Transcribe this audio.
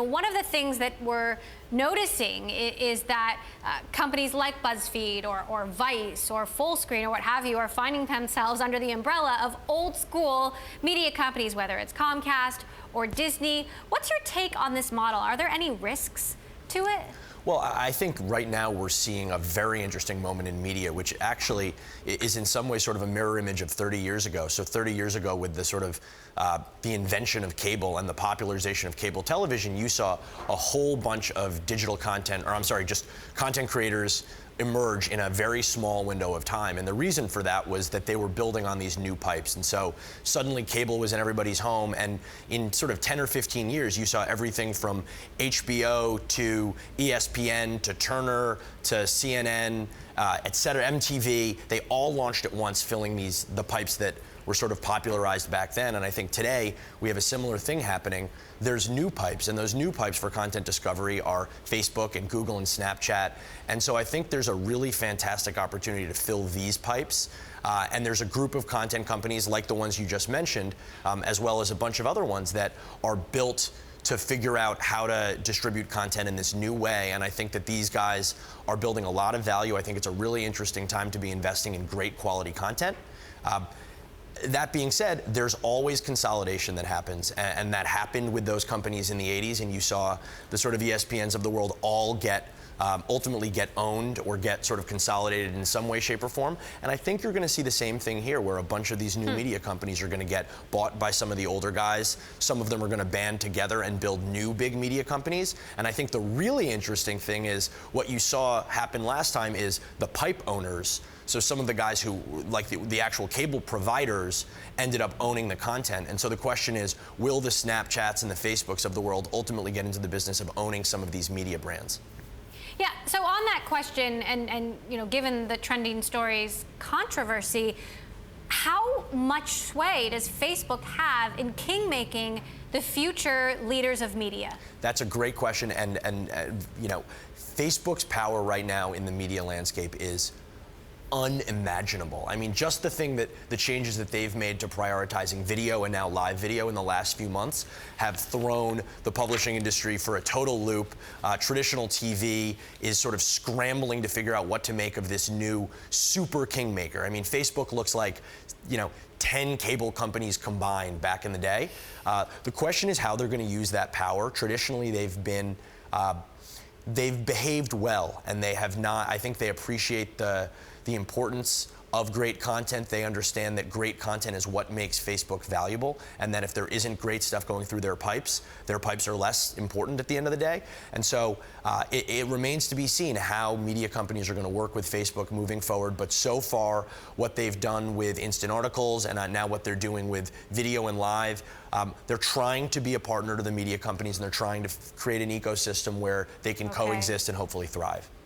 One of the things that we're noticing is that companies like BuzzFeed or Vice or Fullscreen or what have you are finding themselves under the umbrella of old school media companies, whether it's Comcast or Disney. What's your take on this model? Are there any risks to it? Well, I think right now we're seeing a very interesting moment in media, which actually is in some ways sort of a mirror image of 30 years ago. So 30 years ago, with the sort of the invention of cable and the popularization of cable television, you saw a whole bunch of digital content, or I'm sorry, just content creators emerge in a very small window of time. And the reason for that was that they were building on these new pipes. And so suddenly cable was in everybody's home. And in sort of 10 or 15 years, you saw everything from HBO to ESPN to Turner to CNN, et cetera, MTV. They all launched at once, filling the pipes that were sort of popularized back then. And I think today we have a similar thing happening. There's new pipes, and those new pipes for content discovery are Facebook and Google and Snapchat. And so I think there's a really fantastic opportunity to fill these pipes. And there's a group of content companies like the ones you just mentioned, as well as a bunch of other ones that are built to figure out how to distribute content in this new way. And I think that these guys are building a lot of value. I think it's a really interesting time to be investing in great quality content. That being said, there's always consolidation that happens, and that happened with those companies in the 80s, and you saw the sort of ESPNs of the world all ultimately get owned or get sort of consolidated in some way, shape, or form. And I think you're going to see the same thing here, where a bunch of these new media companies are going to get bought by some of the older guys. Some of them are going to band together and build new big media companies. And I think the really interesting thing is what you saw happen last time is the pipe owners. So some of the guys who, like the actual cable providers, ended up owning the content. And so the question is, will the Snapchats and the Facebooks of the world ultimately get into the business of owning some of these media brands? Yeah, so on that question, and given the trending stories controversy, how much sway does Facebook have in king-making the future leaders of media? That's a great question, and Facebook's power right now in the media landscape is unimaginable. I mean, just the changes that they've made to prioritizing video and now live video in the last few months have thrown the publishing industry for a total loop. Traditional TV is sort of scrambling to figure out what to make of this new super kingmaker. I mean, Facebook looks like, 10 cable companies combined back in the day. The question is how they're going to use that power. Traditionally, they've behaved well, and they have not. I think they appreciate the importance of great content. They understand that great content is what makes Facebook valuable, and that if there isn't great stuff going through their pipes are less important at the end of the day. And so it remains to be seen how media companies are going to work with Facebook moving forward. But so far, what they've done with instant articles and now what they're doing with video and live, they're trying to be a partner to the media companies, and they're trying to create an ecosystem where they can coexist and hopefully thrive.